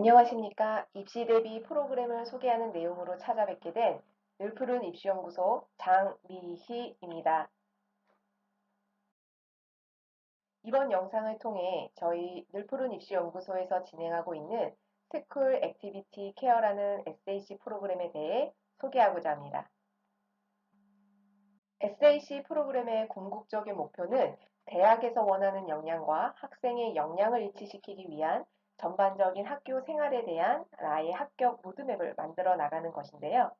안녕하십니까. 입시 대비 프로그램을 소개하는 내용으로 찾아뵙게 된 늘푸른 입시연구소 장미희입니다. 이번 영상을 통해 저희 늘푸른 입시연구소에서 진행하고 있는 스쿨 액티비티 케어라는 SAC 프로그램에 대해 소개하고자 합니다. SAC 프로그램의 궁극적인 목표는 대학에서 원하는 역량과 학생의 역량을 일치시키기 위한 전반적인 학교 생활에 대한 나의 합격 로드맵을 만들어 나가는 것인데요.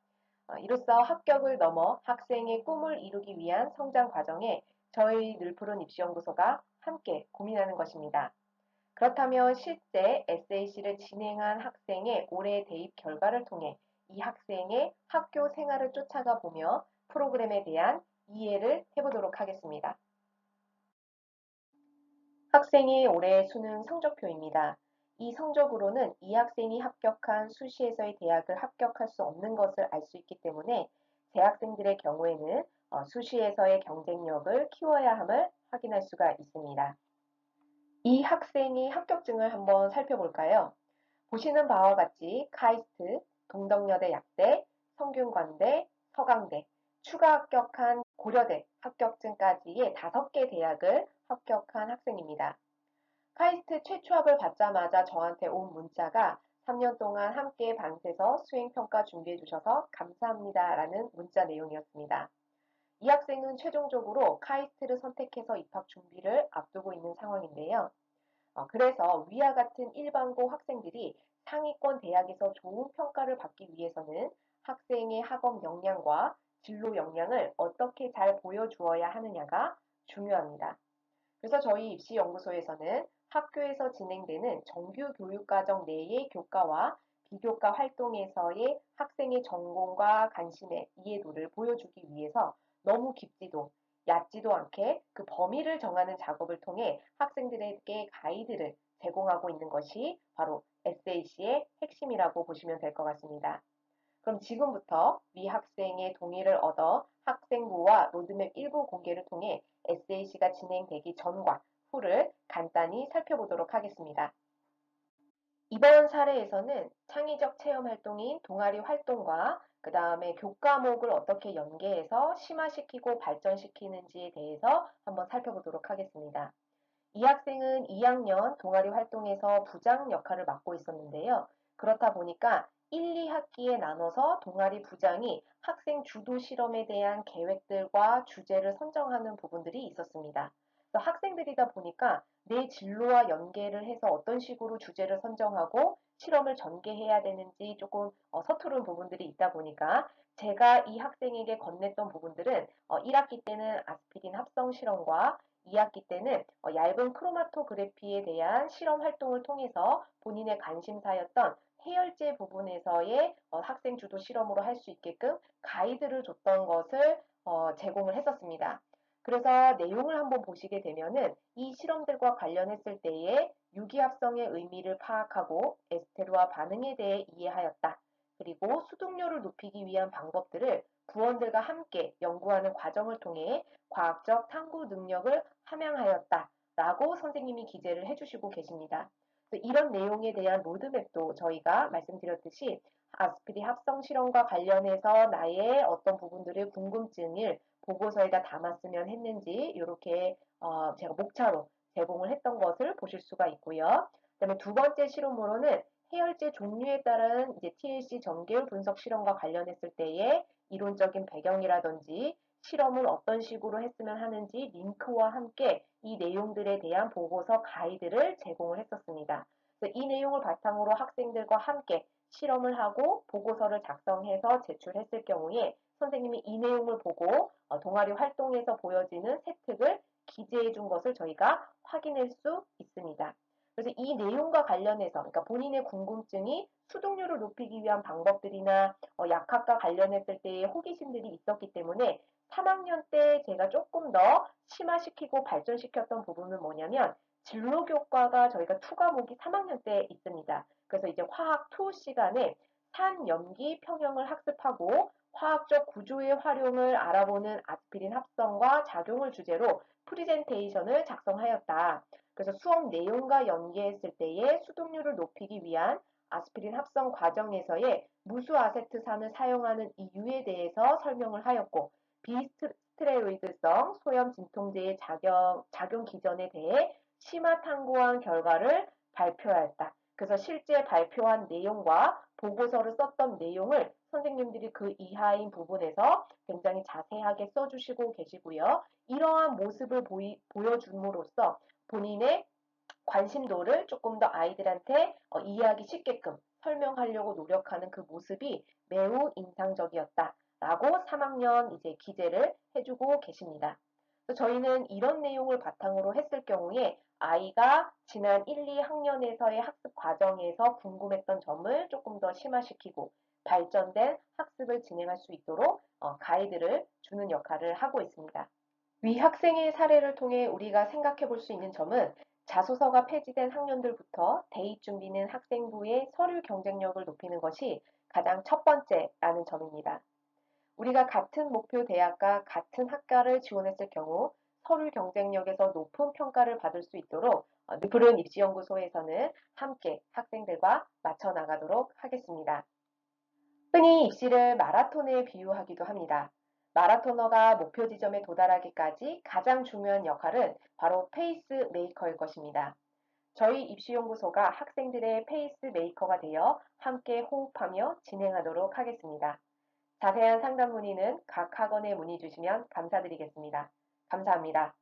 이로써 합격을 넘어 학생의 꿈을 이루기 위한 성장 과정에 저희 늘푸른 입시연구소가 함께 고민하는 것입니다. 그렇다면 실제 SAC를 진행한 학생의 올해 대입 결과를 통해 이 학생의 학교 생활을 쫓아가 보며 프로그램에 대한 이해를 해보도록 하겠습니다. 학생의 올해 수능 성적표입니다. 이 성적으로는 이 학생이 합격한 수시에서의 대학을 합격할 수 없는 것을 알 수 있기 때문에 재학생들의 경우에는 수시에서의 경쟁력을 키워야 함을 확인할 수가 있습니다. 이 학생의 합격증을 한번 살펴볼까요? 보시는 바와 같이 카이스트, 동덕여대 약대, 성균관대, 서강대, 추가 합격한 고려대 합격증까지의 5개 대학을 합격한 학생입니다. 카이스트 최초합을 받자마자 저한테 온 문자가 3년 동안 함께 반세서 수행평가 준비해 주셔서 감사합니다 라는 문자 내용이었습니다. 이 학생은 최종적으로 카이스트를 선택해서 입학 준비를 앞두고 있는 상황인데요. 그래서 위와 같은 일반고 학생들이 상위권 대학에서 좋은 평가를 받기 위해서는 학생의 학업 역량과 진로 역량을 어떻게 잘 보여주어야 하느냐가 중요합니다. 그래서 저희 입시연구소에서는 학교에서 진행되는 정규 교육과정 내의 교과와 비교과 활동에서의 학생의 전공과 관심의 이해도를 보여주기 위해서 너무 깊지도 얕지도 않게 그 범위를 정하는 작업을 통해 학생들에게 가이드를 제공하고 있는 것이 바로 SAC의 핵심이라고 보시면 될 것 같습니다. 그럼 지금부터 위 학생의 동의를 얻어 학생부와 로드맵 일부 공개를 통해 SAC가 진행되기 전과 후를 간단히 살펴보도록 하겠습니다. 이번 사례에서는 창의적 체험 활동인 동아리 활동과 그 다음에 교과목을 어떻게 연계해서 심화시키고 발전시키는지에 대해서 한번 살펴보도록 하겠습니다. 이 학생은 2학년 동아리 활동에서 부장 역할을 맡고 있었는데요. 그렇다 보니까 1, 2학기에 나눠서 동아리 부장이 학생 주도 실험에 대한 계획들과 주제를 선정하는 부분들이 있었습니다. 그래서 학생들이다 보니까 내 진로와 연계를 해서 어떤 식으로 주제를 선정하고 실험을 전개해야 되는지 조금 서투른 부분들이 있다 보니까 제가 이 학생에게 건넸던 부분들은 1학기 때는 아스피린 합성 실험과 2학기 때는 얇은 크로마토그래피에 대한 실험 활동을 통해서 본인의 관심사였던 해열제 부분에서의 학생 주도 실험으로 할 수 있게끔 가이드를 줬던 것을 제공을 했었습니다. 그래서 내용을 한번 보시게 되면은 이 실험들과 관련했을 때에 유기합성의 의미를 파악하고 에스테르와 반응에 대해 이해하였다. 그리고 수동료를 높이기 위한 방법들을 부원들과 함께 연구하는 과정을 통해 과학적 탐구 능력을 함양하였다라고 선생님이 기재를 해주시고 계십니다. 이런 내용에 대한 로드맵도 저희가 말씀드렸듯이 아스피린 합성 실험과 관련해서 나의 어떤 부분들의 궁금증을 보고서에다 담았으면 했는지 이렇게 제가 목차로 제공을 했던 것을 보실 수가 있고요. 그다음에 두 번째 실험으로는 해열제 종류에 따른 이제 TLC 전개율 분석 실험과 관련했을 때의 이론적인 배경이라든지 실험을 어떤 식으로 했으면 하는지 링크와 함께 이 내용들에 대한 보고서 가이드를 제공을 했었습니다. 이 내용을 바탕으로 학생들과 함께 실험을 하고 보고서를 작성해서 제출했을 경우에 선생님이 이 내용을 보고 동아리 활동에서 보여지는 세특을 기재해 준 것을 저희가 확인할 수 있습니다. 그래서 이 내용과 관련해서 그러니까 본인의 궁금증이 수동률을 높이기 위한 방법들이나 약학과 관련했을 때의 호기심들이 있었기 때문에 3학년 때 제가 조금 더 심화시키고 발전시켰던 부분은 뭐냐면 진로교과가 저희가 2 과목이 3학년 때 있습니다. 그래서 이제 화학 2 시간에 산염기 평형을 학습하고 화학적 구조의 활용을 알아보는 아스피린 합성과 작용을 주제로 프리젠테이션을 작성하였다. 그래서 수업 내용과 연계했을 때의 수동률을 높이기 위한 아스피린 합성 과정에서의 무수아세트산을 사용하는 이유에 대해서 설명을 하였고 비스테로이드성 소염 진통제의 작용 기전에 대해 심화 탐구한 결과를 발표하였다. 그래서 실제 발표한 내용과 보고서를 썼던 내용을 선생님들이 그 이하인 부분에서 굉장히 자세하게 써주시고 계시고요. 이러한 모습을 보여줌으로써 본인의 관심도를 조금 더 아이들한테 이해하기 쉽게끔 설명하려고 노력하는 그 모습이 매우 인상적이었다라고 3학년 이제 기재를 해주고 계십니다. 저희는 이런 내용을 바탕으로 했을 경우에 아이가 지난 1, 2학년에서의 학습 과정에서 궁금했던 점을 조금 더 심화시키고 발전된 학습을 진행할 수 있도록 가이드를 주는 역할을 하고 있습니다. 위 학생의 사례를 통해 우리가 생각해 볼 수 있는 점은 자소서가 폐지된 학년들부터 대입 준비는 학생부의 서류 경쟁력을 높이는 것이 가장 첫 번째라는 점입니다. 우리가 같은 목표 대학과 같은 학과를 지원했을 경우 서류 경쟁력에서 높은 평가를 받을 수 있도록 느푸른 입시연구소에서는 함께 학생들과 맞춰 나가도록 하겠습니다. 흔히 입시를 마라톤에 비유하기도 합니다. 마라토너가 목표 지점에 도달하기까지 가장 중요한 역할은 바로 페이스 메이커일 것입니다. 저희 입시연구소가 학생들의 페이스 메이커가 되어 함께 호흡하며 진행하도록 하겠습니다. 자세한 상담 문의는 각 학원에 문의 주시면 감사드리겠습니다. 감사합니다.